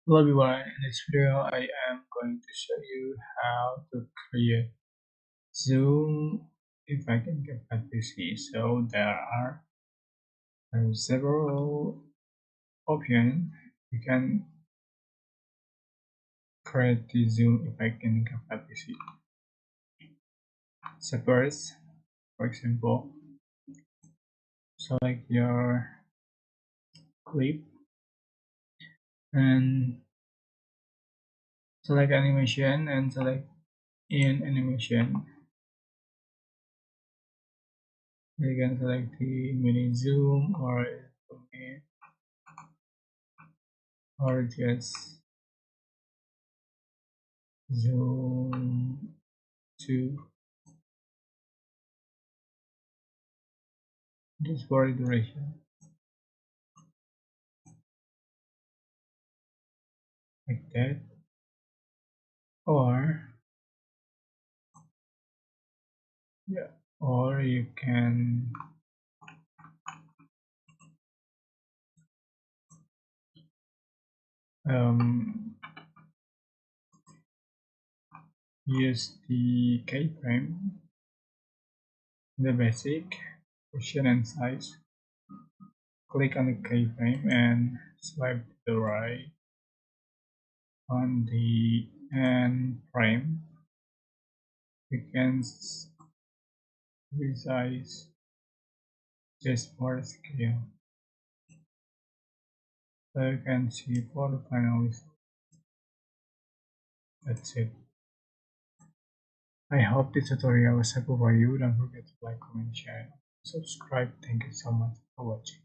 Hello everyone, in this video I am going to show you how to create zoom effect in CapCut PC. So there are several options you can create the zoom effect in CapCut PC. So first, for example, select your clip and select animation and select in animation. You can select the mini zoom or just zoom to just for duration like that, or yeah, or you can um, use the keyframe, the basic position and size. Click on the keyframe and swipe to the right on the end frame. You can resize just for scale. So you can see for the final result. That's it. I hope this tutorial was helpful for you. Don't forget to like, comment, share, and subscribe. Thank you so much for watching.